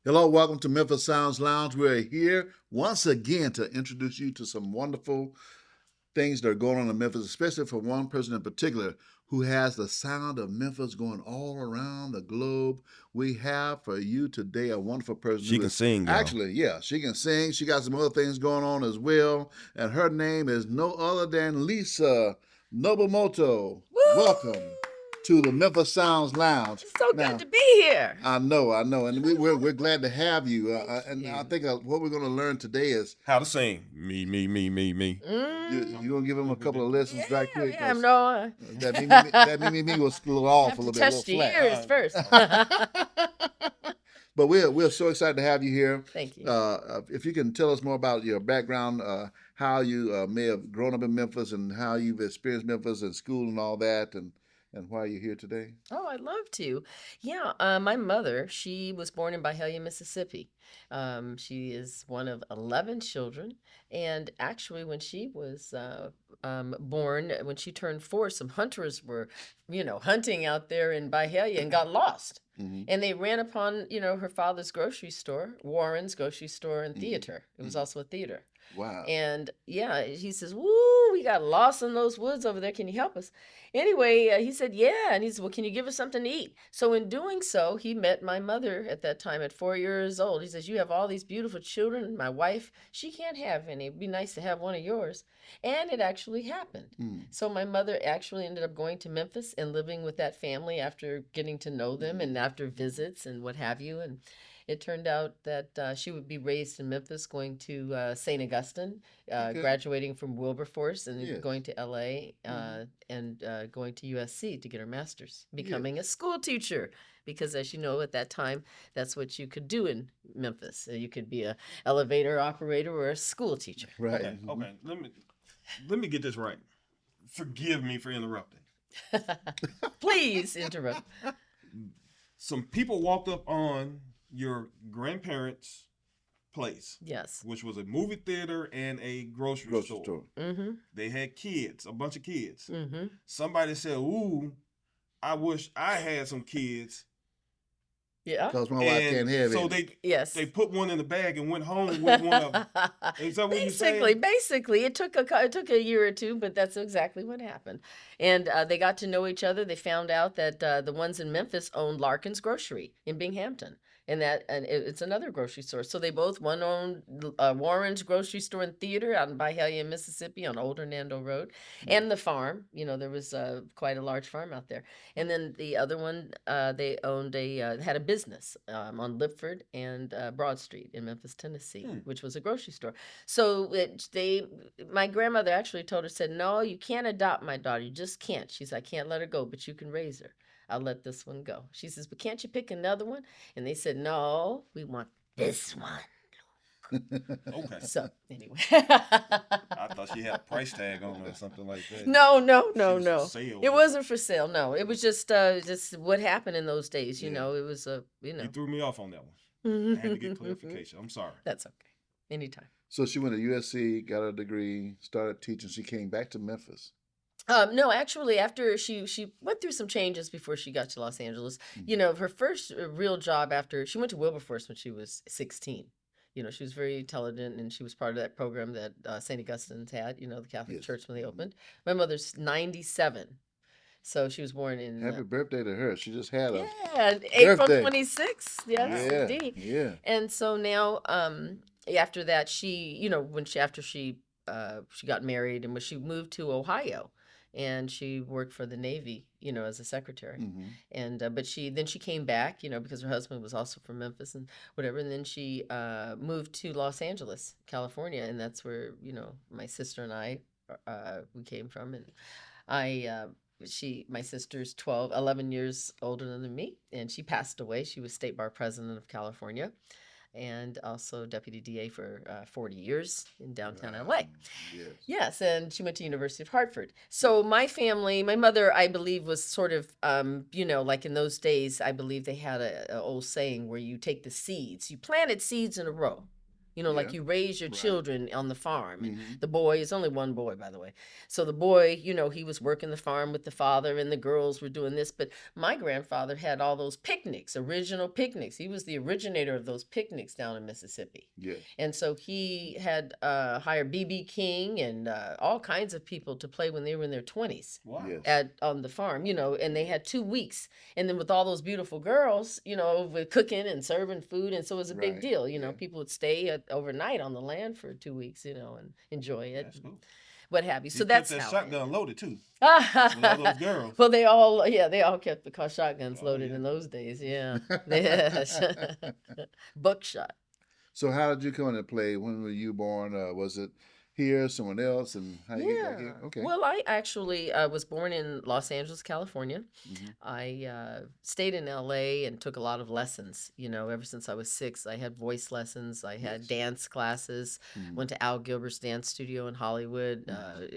Hello, welcome to Memphis Sounds Lounge. We're here once again to introduce you to some wonderful things that are going on in Memphis, especially for one person in particular who has the sound of Memphis going all around the globe. We have for you today a wonderful person She who can is sing, y'all. actually, yeah, she can sing. She got some other things going on as well. And her name is no other than Lisa Nobomoto. Woo! Welcome to the Memphis Sounds Lounge. It's so good Now, to be here. I know, and we're glad to have you. Thank And I you. think what we're going to learn today is How to sing. Me. you're going to give them a couple of Yeah, lessons right quick yeah, because no, that me was a little I off have a to little bit, a little test your flat. ears first. But we're so excited to have you here. Thank you. If you can tell us more about your background, how you may have grown up in Memphis, and how you've experienced Memphis and school and all that, and why you're here today. Oh, I'd love to. Yeah, my mother, she was born in Byhalia, Mississippi. She is one of 11 children. And actually, when she was born, when she turned 4, some hunters were, hunting out there in Byhalia and got lost. Mm-hmm. And they ran upon, her father's grocery store, Warren's grocery store and Mm-hmm. theater. It was Mm-hmm. also a theater. Wow. And yeah, he says, "Woo, we got lost in those woods over there. Can you help us?" Anyway, he said, "Yeah." And he said, "Well, can you give us something to eat?" So in doing so, he met my mother at that time at 4 years old. He says, "You have all these beautiful children, and my wife, she can't have any. It'd be nice to have one of yours." And it actually happened. Mm. So my mother actually ended up going to Memphis and living with that family after getting to know them and after visits and what have you. And it turned out that she would be raised in Memphis, going to St. Augustine, Okay. graduating from Wilberforce, and then Yes. going to LA Mm-hmm. and going to USC to get her master's, Yes. becoming a school teacher. Because as you know, at that time, that's what you could do in Memphis. You could be a elevator operator or a school teacher. Right. Okay, Mm-hmm. okay. Let me get this right. Forgive me for interrupting. Please interrupt. Some people walked up on your grandparents' place, Yes. which was a movie theater and a grocery Grocery store. store. Mm-hmm. They had kids, a bunch of kids. Mm-hmm. Somebody said, "Ooh, I wish I had some kids." Yeah. Because my wife And can't have so any. Yes. they put one in the bag and went home with one of them. Is that what you're basically, saying? basically, it took a year or two, but that's exactly what happened. And they got to know each other. They found out that the ones in Memphis owned Larkin's Grocery in Binghamton, it's another grocery store. So they both one owned Warren's Grocery Store and Theater out in Byhalia, Mississippi, on Old Hernando Road, and the farm. There was quite a large farm out there. And then the other one, they owned had a business on Lipford and Broad Street in Memphis, Tennessee, Hmm. which was a grocery store. So my grandmother actually told her, said, "No, you can't adopt my daughter. You just can't." She said, "I can't let her go, but you can raise her. I'll let this one go." She says, "But can't you pick another one?" And they said, "No, we want this one." Okay. So anyway, I thought she had a price tag on it or something like that. no, no, She no, was for no. sale. It wasn't for sale. No, it was just what happened in those days. Yeah. It was You threw me off on that one. I had to get clarification. I'm sorry. That's okay. Anytime. So she went to USC, got her degree, started teaching. She came back to Memphis. No, actually, after she went through some changes before she got to Los Angeles. Her first real job after she went to Wilberforce when she was 16. She was very intelligent, and she was part of that program that St. Augustine's had. The Catholic Yes. Church when they opened. My mother's 97, so she was born in Happy birthday to her. She just had a yeah, April birthday. 26th. Yes, Yeah, indeed. yeah. And so now, after that, after she got married, and when she moved to Ohio, and she worked for the Navy, as a secretary. Mm-hmm. And but she came back, because her husband was also from Memphis and whatever. And then she moved to Los Angeles, California, and that's where my sister and I we came from. And I my sister's 11 years older than me, and she passed away. She was state bar president of California and also deputy DA for 40 years in downtown LA. Yes. Yes, and she went to University of Hartford. So my family, my mother, I believe, was sort of, like in those days, I believe they had a old saying where you take the seeds, you planted seeds in a row. You know, like Yeah. you raise your Right. children on the farm. And Mhm. the boy is only one boy, by the way. So the boy, you know, he was working the farm with the father, and the girls were doing this. But my grandfather had all those picnics, original picnics. He was the originator of those picnics down in Mississippi. Yes. And so he had hired B.B. King and all kinds of people to play when they were in their 20s Wow. Yes. on the farm, you know, and they had 2 weeks. And then with all those beautiful girls, you know, with cooking and serving food. And so it was a big Right. deal. You know, Yeah. people would stay overnight on the land for 2 weeks, you know, and enjoy it, That's cool. what have you. He So kept that's that how. shotgun loaded too with all those girls. Well, they all kept the shotguns Oh, loaded yeah. in those days. Yeah. Yes. Buckshot. So how did you come into play? When were you born? Was it here, someone else, and how you get back Yeah. here? Okay. Well, I actually was born in Los Angeles, California. Mhm. I stayed in LA and took a lot of lessons. You know, ever since I was 6, I had voice lessons. I had Yes. dance classes. Mhm. Went to Al Gilbert's dance studio in Hollywood.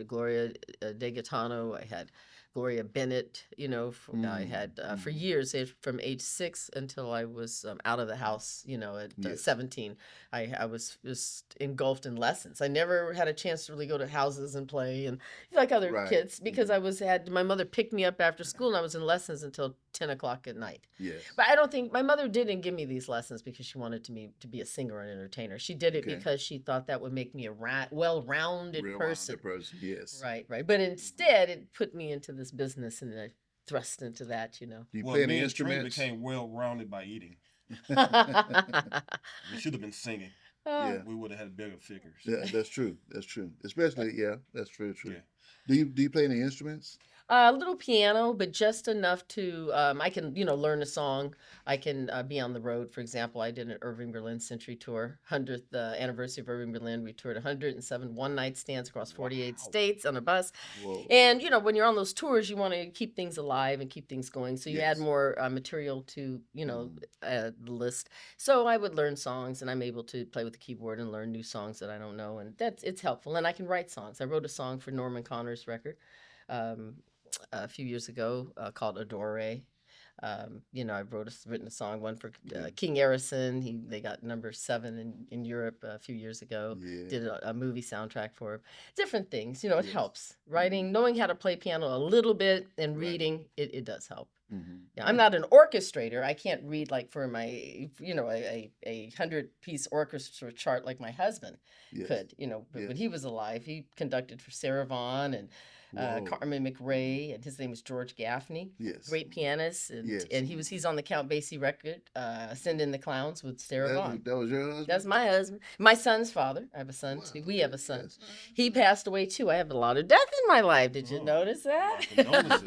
Gloria De Gaetano. I had Gloria Bennett. You know, I had for years, from age 6 until I was out of the house. You know, at Yes. 17. I was just engulfed in lessons. I never had a chance to really go to houses and play and like other Right. kids because I had my mother picked me up after school and I was in lessons until 10 o'clock at night. Yes. But I don't think my mother didn't give me these lessons because she wanted me to be a singer and entertainer. She did it Okay. because she thought that would make me a well-rounded Real person. rounded person. Yes. Right, right. But instead, it put me into this business and I thrust into that, you know. Do you Well, play any me and Trey instruments? became well rounded by eating. We should have been singing. Yeah. We would have had bigger figures. Yeah, that's true. That's true. Especially, yeah, that's very true. Yeah. Do you play any instruments? A little piano, but just enough to I can learn a song. I can be on the road. For example, I did an Irving Berlin Century Tour, 100th anniversary of Irving Berlin. We toured 107 one-night stands across 48 Wow. states on a bus. Whoa. And when you're on those tours, you want to keep things alive and keep things going. So you add Yes. more material to the list. So I would learn songs, and I'm able to play with the keyboard and learn new songs that I don't know, and it's helpful. And I can write songs. I wrote a song for Norman Connor's record. A few years ago called Adore. I've written a song, one for King Harrison. They got number 7 in Europe a few years ago. Yeah. Did a movie soundtrack for him. Different things, it Yes. helps. Writing, knowing how to play piano a little bit, and Right. reading, it does help. Mhm. Yeah, I'm not an orchestrator. I can't read like for my, a 100-piece orchestra chart like my husband Yes. could. But when Yes. he was alive, he conducted for Sarah Vaughan and Whoa. Carmen McRae, and his name was George Gaffney, Yes. great pianist, and Yes. he's on the Count Basie record, Send in the Clowns with Sarah Vaughan. That was your husband? That's my husband, my son's father. I have a son too. Wow. We have a son. Yes. He passed away too. I have a lot of death in my life. Did you Oh, notice that? my condolences.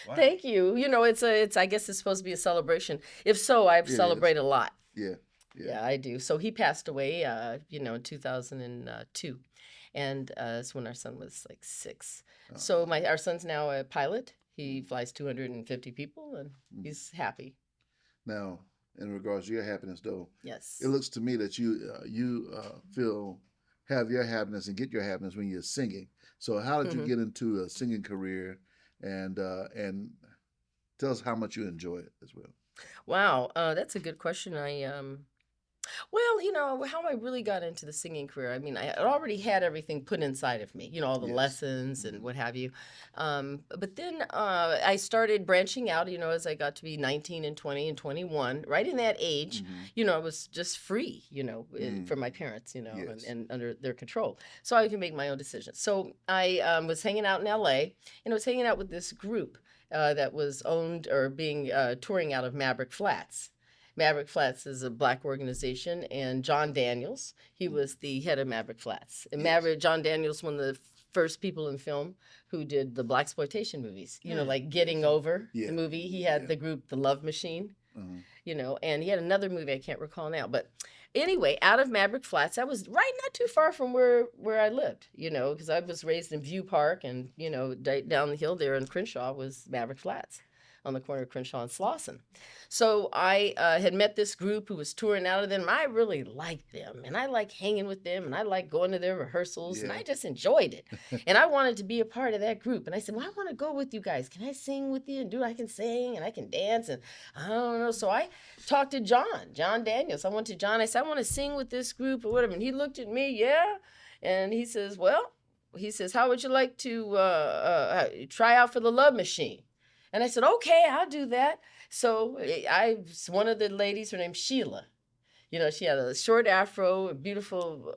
Wow. Thank you. It's I guess it's supposed to be a celebration. If so, I It is. celebrate a lot. Yeah. Yeah, I do. So he passed away, in 2002, and it's when our son was like 6. Oh. So our son's now a pilot. He flies 250 people, and he's happy. Now, in regards to your happiness, though, Yes. it looks to me that you have your happiness and get your happiness when you're singing. So how did you get into a singing career, and tell us how much you enjoy it as well. Wow, that's a good question. How I really got into the singing career, I mean, I already had everything put inside of me, all the Yes. lessons and Mhm. what have you. But then I started branching out, as I got to be 19 and 20 and 21. Right in that age, Mhm. I was just free, from my parents, Yes. and under their control. So I could make my own decisions. So I was hanging out in LA, and I was hanging out with this group that was owned or being touring out of Maverick Flats. Maverick Flats is a Black organization, and John Daniels, he was the head of Maverick Flats. And Yes. John Daniels, one of the first people in film who did the blaxploitation movies. Like Getting Over, Yeah. the movie. He had Yeah. the group The Love Machine. Uh-huh. And he had another movie I can't recall now. But anyway, out of Maverick Flats, I was right not too far from where I lived, because I was raised in View Park, and down the hill there in Crenshaw was Maverick Flats. on the corner of Crenshaw and Slauson. So I had met this group who was touring out of them. I really liked them, and I liked hanging with them, and I liked going to their rehearsals, and Yeah. I just enjoyed it. And I wanted to be a part of that group. And I said, well, I want to go with you guys. Can I sing with you? And I can sing and I can dance, and I don't know. So I talked to John Daniels. I went to John. I said, I want to sing with this group or whatever. And he looked at me, yeah. And he says, well, how would you like to try out for the Love Machine? And I said, okay, I'll do that. So one of the ladies, her name's Sheila. You know, she had a short afro, a beautiful,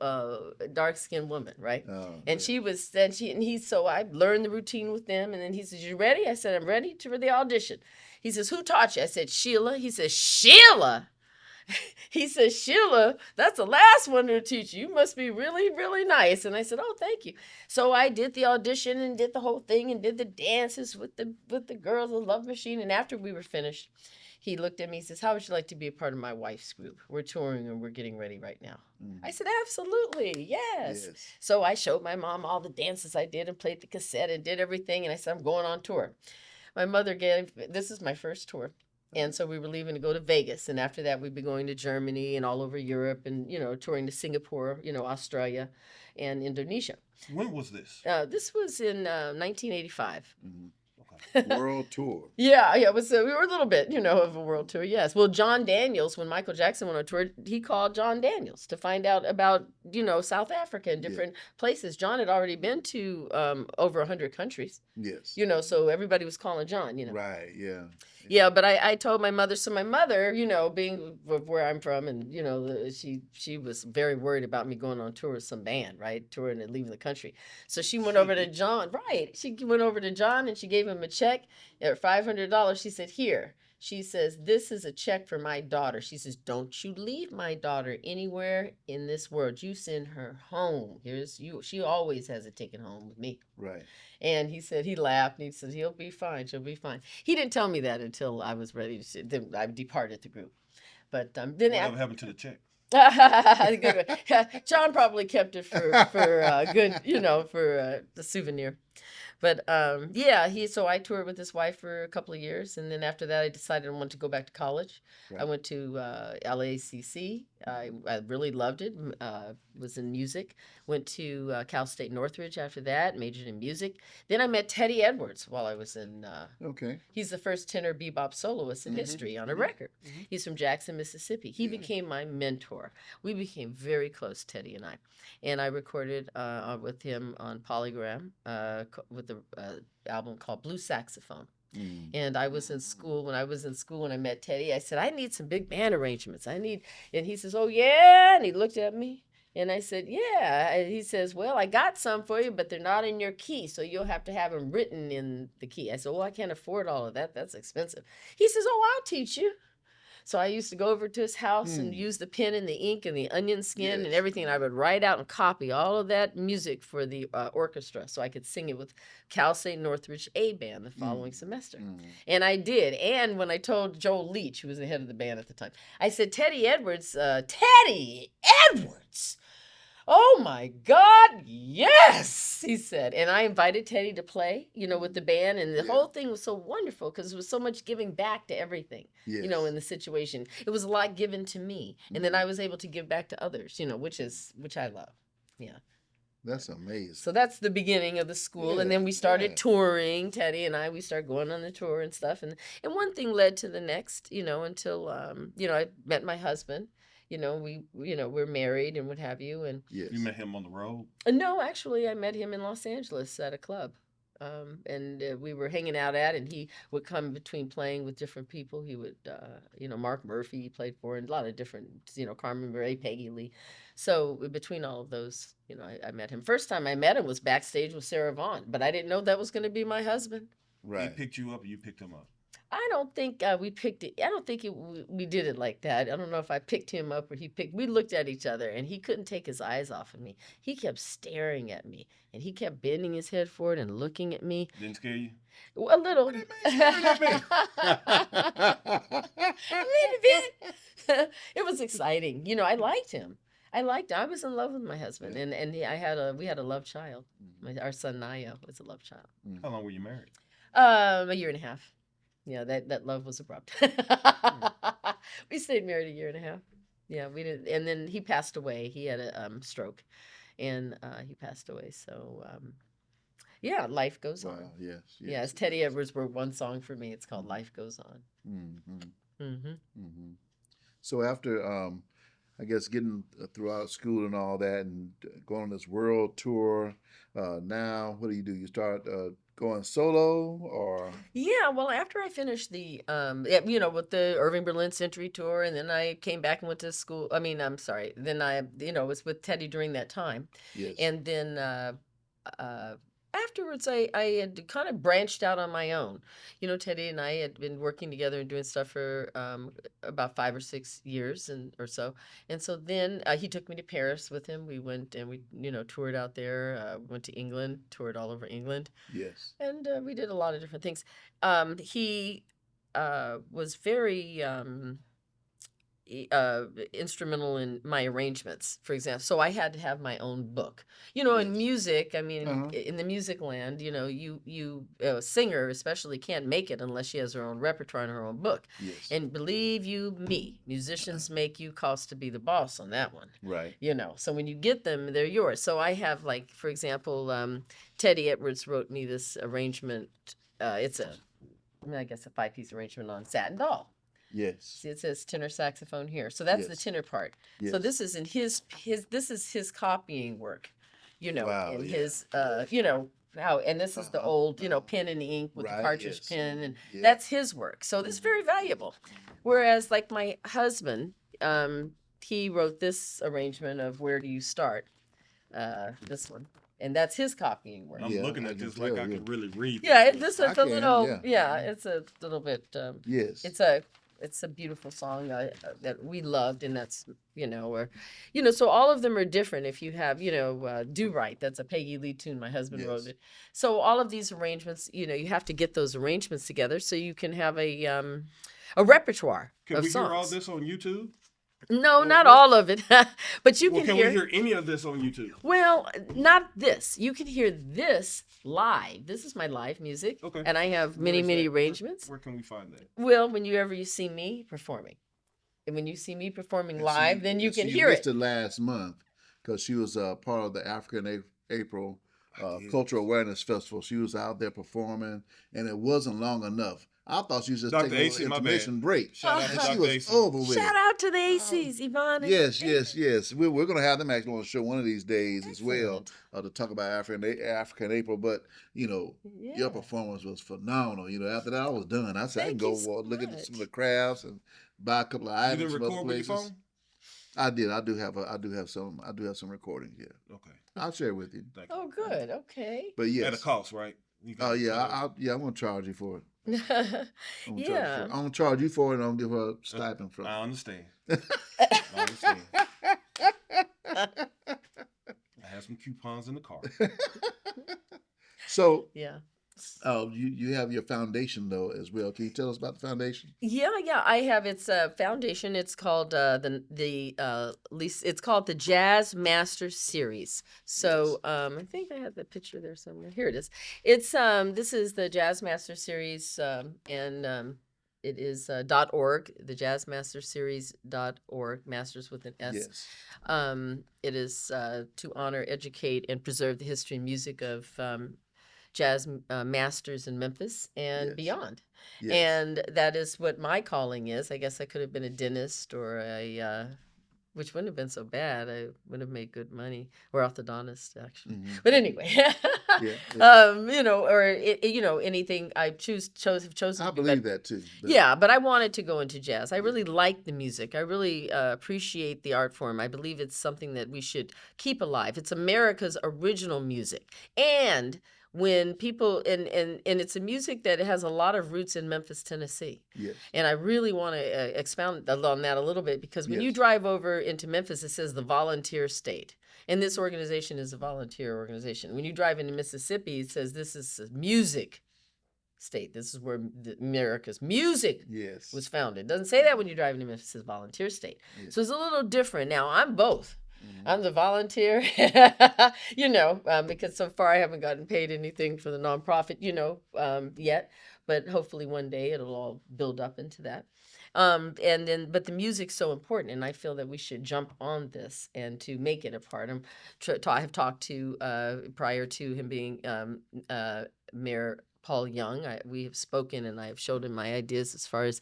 dark-skinned woman, right? Oh, and so I learned the routine with them. And then he says, you ready? I said, I'm ready for the audition. He says, who taught you? I said, Sheila. He says, Sheila? He says, Sheila, that's the last one to teach you. You must be really, really nice. And I said, oh, thank you. So I did the audition and did the whole thing and did the dances with the girls, the Love Machine. And after we were finished, he looked at me, he says, how would you like to be a part of my wife's group? We're touring and we're getting ready right now. I said, absolutely, yes. So I showed my mom all the dances I did and played the cassette and did everything. And I said, I'm going on tour. My mother this is my first tour. And so we were leaving to go to Vegas. And after that, we'd be going to Germany and all over Europe and, touring to Singapore, Australia and Indonesia. When was this? This was in 1985. World tour. Yeah, we were a little bit, of a world tour, yes. Well, John Daniels, when Michael Jackson went on tour, he called John Daniels to find out about, South Africa and different places. John had already been to over 100 countries. Yes. So everybody was calling John, Right, yeah. Yeah, but I told my mother, so my mother, being where I'm from, and, she was very worried about me going on tour with some band, right? Touring and leaving the country. So she went over to John, right? She went over to John and she gave him a check at $500. She said, here. She says, this is a check for my daughter. She says, don't you leave my daughter anywhere in this world. You send her home. Here's you. She always has a ticket home with me. Right. And he said, he laughed and he said, he'll be fine. She'll be fine. He didn't tell me that until I was ready to, then I departed the group. But then Whatever happened to the check? John probably kept it for good, for the souvenir. But so I toured with his wife for a couple of years, and then after that I decided I wanted to go back to college. Right. I went to LACC. I really loved it. Was in music. Went to Cal State Northridge after that. Majored in music. Then I met Teddy Edwards while I was in. Okay. He's the first tenor bebop soloist in history on a record. He's from Jackson, Mississippi. He became my mentor. We became very close, Teddy and I. And I recorded with him on Polygram with the album called Blue Saxophone. And I was in school. When I met Teddy, I said, I need some big band arrangements. And he says, oh, yeah. And he looked at me. And I said, yeah. And he says, well, I got some for you, but they're not in your key. So you'll have to have them written in the key. I said, well, I can't afford all of that. That's expensive. He says, oh, I'll teach you. So I used to go over to his house and use the pen and the ink and the onion skin and everything. And I would write out and copy all of that music for the orchestra so I could sing it with Cal State Northridge A Band the following semester. And I did. And when I told Joel Leach, who was the head of the band at the time, I said, Teddy Edwards, oh my God, yes, he said. And I invited Teddy to play, with the band. And the whole thing was so wonderful because it was so much giving back to everything, in the situation. It was a lot given to me. And then I was able to give back to others, which I love. Yeah. That's amazing. So that's the beginning of the school. And then we started touring, Teddy and I. We started going on the tour and stuff. And one thing led to the next, until, I met my husband. We're married and what have you. And you met him on the road? No, actually, I met him in Los Angeles at a club. And we were hanging out and he would come between playing with different people. He would, Mark Murphy he played for, and a lot of different, Carmen Bure, Peggy Lee. So between all of those, I met him. First time I met him was backstage with Sarah Vaughan, but I didn't know that was going to be my husband. Right. He picked you up or you picked him up? I don't think we picked it. I don't think we did it like that. I don't know if I picked him up or he picked. We looked at each other and he couldn't take his eyes off of me. He kept staring at me and he kept bending his head forward and looking at me. Didn't scare you? A little. What do you mean staring at me? A bit. It was exciting. I liked him. I was in love with my husband, and we had a love child. Our son Naya was a love child. How long were you married? A year and a half. Yeah, that love was abrupt. We stayed married a year and a half. Yeah, we did, and then he passed away. He had a stroke, and he passed away. So yeah, life goes on. Wow. Yes. Yeah, as Yes. Teddy Edwards wrote one song for me. It's called "Life Goes On." Mm-hmm. Hmm. Mm-hmm. So after, I guess, getting throughout school and all that, and going on this world tour, now what do? You start going solo, or Yeah, well, after I finished the, yeah, with the Irving Berlin Century Tour, and then I came back and went to school. I mean, I'm sorry. Then I, was with Teddy during that time. yes, And then uh, afterwards, I had kind of branched out on my own. Teddy and I had been working together and doing stuff for about 5 or 6 years or so. And so then he took me to Paris with him. We went and we, toured out there, went to England, toured all over England. yes, And we did a lot of different things. He was very instrumental in my arrangements, for example. So I had to have my own book. In yes, music, I mean, uh-huh, in the music land, you a singer especially can't make it unless she has her own repertoire and her own book. yes, And believe you me, musicians make you cost to be the boss on that one. right, So when you get them, they're yours. So I have, like, for example, Teddy Edwards wrote me this arrangement. It's I guess a 5-piece arrangement on Satin Doll. yes, See, it says tenor saxophone here. So that's the yes, tenor part. yes. So this is in his this is his copying work, Wow, and yeah. his how, and this is the Uh-huh, old, pen and ink with the right, cartridge yes, pen, and yeah, that's his work. So this is very valuable. Whereas, like, my husband, he wrote this arrangement of Where Do You Start? This one. And that's his copying work. I'm yeah. looking I at can this like tell, I yeah, could really read. Yeah, this. this I is a can, little, yeah, yeah, it's a little bit, yes, it's a beautiful song that we loved, and that's, so all of them are different. If you have, Do Right, that's a Peggy Lee tune. My husband wrote yes. it. So all of these arrangements, you have to get those arrangements together so you can have a repertoire Can of we songs. hear all this on YouTube? No, Well, not what- all of it, but you Well, can can hear. we hear any of this on YouTube? Well, not this. You can hear this live. This is my live music, Okay. and I have Where many, is many that? arrangements. Where can we find that? Well, whenever you see me performing, and when you see me performing And live, see, then you and can see, hear missed it. it last month because she was part of the African April I did. Cultural Awareness Festival. She was out there performing, and it wasn't long enough. I thought she was just Dr. taking a AC, little my intermission bad. break, Shout out to and she Dr. was AC. over with. Shout out to the ACs, Yvonne. and Yes, David. yes. We're going to have them actually on the show one of these days as well Excellent. to talk about African April. But your Yeah. performance was phenomenal. After that I was done. I said I can Thank go you so look at some of the much. crafts and buy a couple of You items didn't from other record with your places. phone? I did. I do have some recordings. Yeah, Okay. I'll share with you. Thank you. Oh, good. Okay. But yes. At a cost, right? You Oh can- yeah, I'm gonna charge you for it. I'm gonna charge you for it. Yeah. I'm gonna charge you for it, and I'm gonna give her a stipend from. I understand. I understand. I have some coupons in the car. So, Yeah. you have your foundation though as well. Can you tell us about the foundation? Yeah. I have its foundation. It's called it's called the Jazz Master Series. So I think I have the picture there somewhere. Here it is. It's this is the Jazz Master Series, and it is .org, the Jazz Master Series.org, masters with an S. Yes. It is to honor, educate, and preserve the history and music of jazz masters in Memphis and Yes. beyond. Yes. And that is what my calling is. I guess I could have been a dentist or which wouldn't have been so bad. I would have made good money, or orthodontist actually. Mhm. But anyway, Yeah. or anything I have chosen. I to do, believe but- that too. But yeah, but I wanted to go into jazz. I really like the music. I really appreciate the art form. I believe it's something that we should keep alive. It's America's original music. And when people, and it's a music that has a lot of roots in Memphis, Tennessee. Yes. And I really want to expound on that a little bit, because when you Yes. drive over into Memphis, it says the volunteer state. And this organization is a volunteer organization. When you drive into Mississippi, it says this is a music state. This is where America's music Yes. was founded. It doesn't say that when you drive into Memphis, it says volunteer state. Yes. So it's a little different. Now, I'm both. Mhm. I'm the volunteer, because so far I haven't gotten paid anything for the nonprofit, yet. but hopefully one day it'll all build up into that. But the music's so important, and I feel that we should jump on this and to make it a part. I have talked to prior to him being Mayor Paul Young. We have spoken, and I have showed him my ideas as far as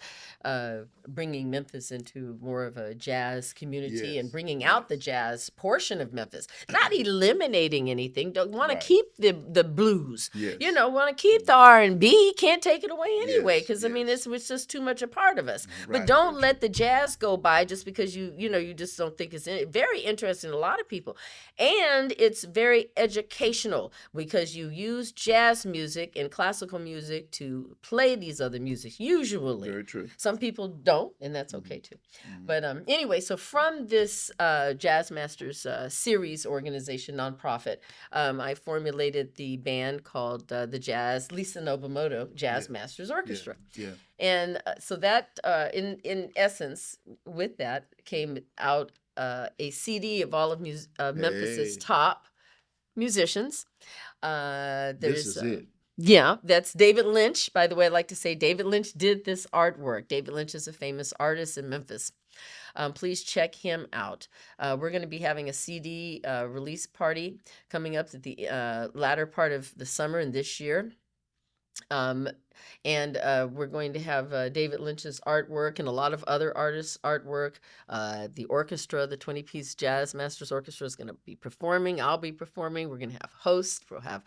bringing Memphis into more of a jazz community and Yes. bringing out the jazz portion of Memphis, not eliminating anything. Don't want to Right. keep the blues. Yes. You know, want to keep the R&B. Can't take it away anyway, Yes, because I mean, yes. it's just too much a part of us. Right, But don't very let the jazz go by just because you just don't think it's very interesting to a lot of people, and it's very educational because you use jazz music and classical music to play these other musics usually. Very true. Some people don't, and that's okay too. But anyway, so from this Jazz Masters series organization, nonprofit, I formulated the band called the Lisa Nobomoto Jazz Masters Orchestra. Yeah. And so that, in essence, with that came out a CD of all of Memphis's Hey. top musicians. This There's is it. yeah, that's David Lynch. By the way, I'd like to say David Lynch did this artwork. David Lynch is a famous artist in Memphis. Please check him out. We're going to be having a CD release party coming up at the latter part of the summer and this year. And we're going to have David Lynch's artwork and a lot of other artists' artwork. The orchestra, the 20-piece Jazz Masters Orchestra, is going to be performing. I'll be performing. We're going to have hosts. We'll have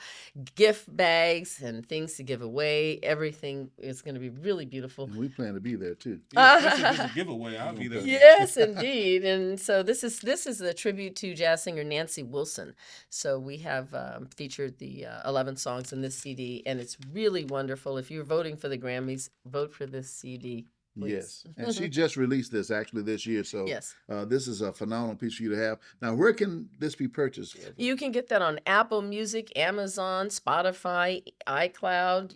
gift bags and things to give away. Everything is going to be really beautiful. And we plan to be there too. Yeah, especially if it's a giveaway, I'll be there. Yes, indeed. And so this is a tribute to jazz singer Nancy Wilson. So we have featured the 11 songs in this CD, and it's really wonderful. If you're voting for the Grammys, vote for this CD. Please. Yes. And she just released this actually this year. So Yes. This is a phenomenal piece for you to have. Now, where can this be purchased? You can get that on Apple Music, Amazon, Spotify, iCloud,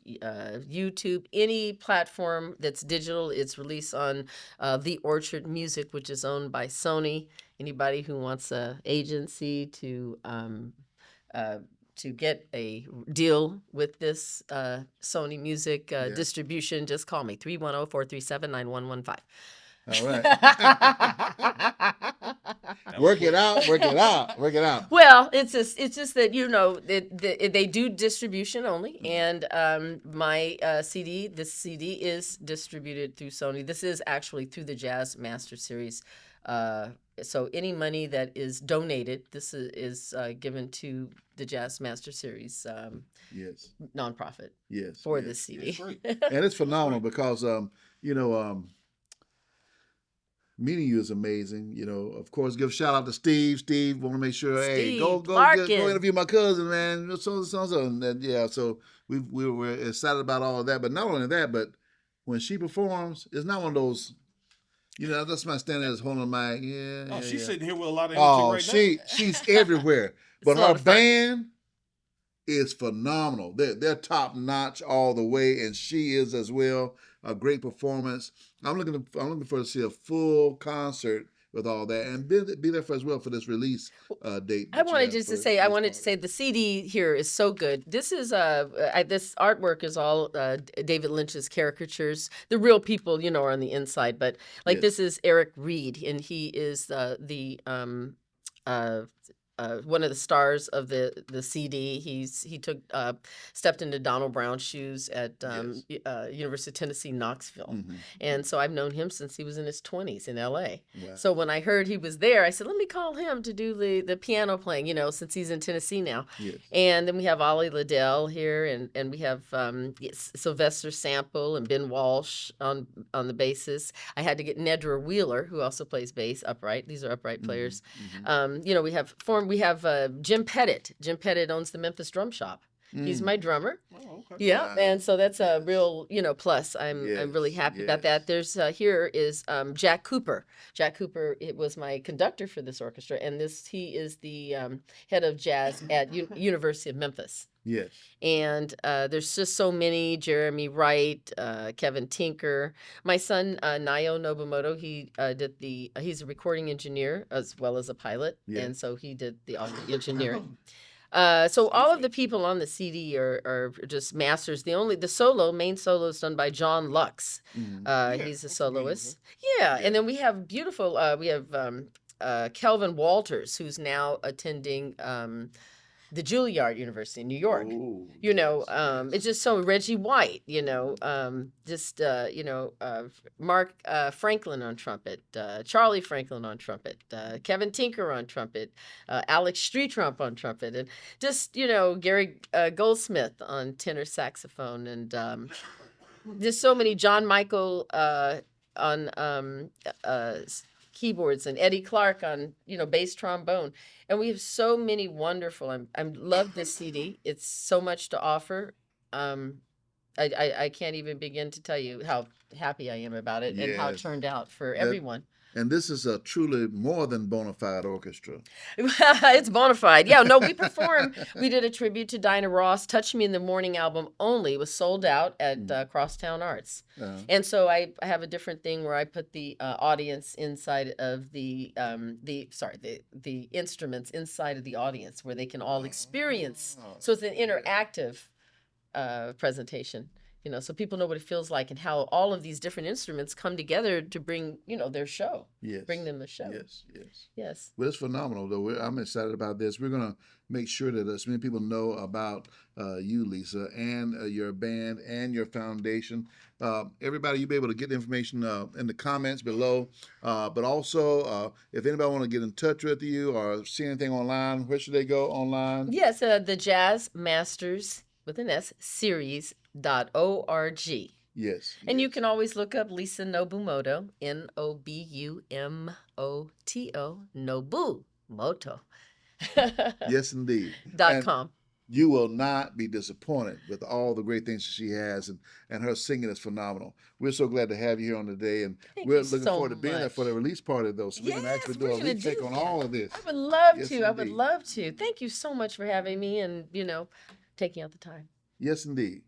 YouTube, any platform that's digital. It's released on The Orchard Music, which is owned by Sony. Anybody who wants a agency to get a deal with this Sony Music distribution, just call me 310-437-9115. All right. Work it out. Well, it's just that they do distribution only, and my this CD is distributed through Sony. This is actually through the Jazz Master Series. So any money that is donated, this is given to the Jazz Master Series Yes. nonprofit Yes. for yes. this CD. It's great. And it's phenomenal because meeting you is amazing. Of course, give a shout out to Steve. Steve, want to make sure, hey, go interview my cousin, man. So. And yeah, so we were excited about all of that. But not only that, but when she performs, it's not one of those. That's my standing there holding my She's sitting here with a lot of energy right now. She's everywhere. But a lot her of fun. band is phenomenal. They're top notch all the way, and she is as well. A great performance. I'm looking for to see a full concert with all that, and be there for as well for this release date. I wanted to say the CD here is so good. This is this artwork is all David Lynch's caricatures. The real people, are on the inside, but this is Eric Reed, and he is one of the stars of the CD. He stepped into Donald Brown's shoes at University of Tennessee, Knoxville. Mm-hmm. And so I've known him since he was in his 20s in L.A. Wow. So when I heard he was there, I said, let me call him to do the piano playing, since he's in Tennessee now. Yes. And then we have Ollie Liddell here, and we have Sylvester Sample and Ben Walsh on the basses. I had to get Nedra Wheeler, who also plays bass, upright. These are upright players. Mm-hmm. We have Jim Pettit. Jim Pettit owns the Memphis Drum Shop. He's my drummer. Oh, okay. Yeah, Wow. and so that's a real, plus. I'm really happy about that. There's here is Jack Cooper. Jack Cooper, it was my conductor for this orchestra, and he is the head of jazz at University of Memphis. Yes. And there's just so many. Jeremy Wright, Kevin Tinker, my son Nayo Nobumoto. He's a recording engineer as well as a pilot, Yeah. and so he did the audio engineering. So all of the people on the CD are just masters. The main solo is done by John Lux. Mhm. Yeah, He's a I'm familiar with soloist. him. Yeah, Yeah. and then we have beautiful. We have Kelvin Walters, who's now attending the Juilliard University in New York. Oh, It's just so Reggie White, Mark Franklin on trumpet, Charlie Franklin on trumpet, Kevin Tinker on trumpet, Alex Streetrump on trumpet, and just, Gary Goldsmith on tenor saxophone, and just so many, John Michael on keyboards, and Eddie Clark on, bass trombone. And we have so many wonderful. I love this CD. It's so much to offer. I can't even begin to tell you how happy I am about it and how it yes. turned out for That, everyone. and this is a truly more than bona fide orchestra. It's bona fide. Yeah, no, we performed. We did a tribute to Dinah Ross. Touch Me in the Morning album only was sold out at Crosstown Arts. And so I have a different thing where I put the audience inside of the instruments inside of the audience where they can all experience. So it's an interactive presentation. So people know what it feels like and how all of these different instruments come together to bring, their show. Yes. Bring them the show. Yes, yes. Yes. Well, it's phenomenal, though. I'm excited about this. We're going to make sure that as many people know about you, Lisa, and your band and your foundation. Everybody, you'll be able to get the information in the comments below. But also, if anybody want to get in touch with you or see anything online, where should they go online? Yes, the Jazz Masters with an S series.org. Yes. And you can always look up Lisa Nobumoto, Nobumoto, Nobumoto. Yes, indeed. .com. You will not be disappointed with all the great things she has, and her singing is phenomenal. We're so glad to have you here on today, and we're looking forward to being there for the release party, though, so we can actually do a release take on all of this. I would love Yes, to. I would indeed. love to. Thank you so much for having me and, taking out the time. Yes, indeed.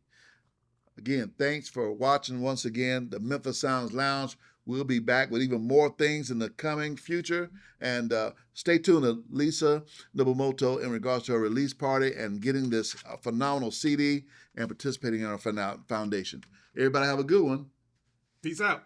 Again, thanks for watching once again the Memphis Sounds Lounge. We'll be back with even more things in the coming future. And stay tuned to Lisa Nobomoto in regards to her release party and getting this phenomenal CD and participating in our foundation. Everybody have a good one. Peace out.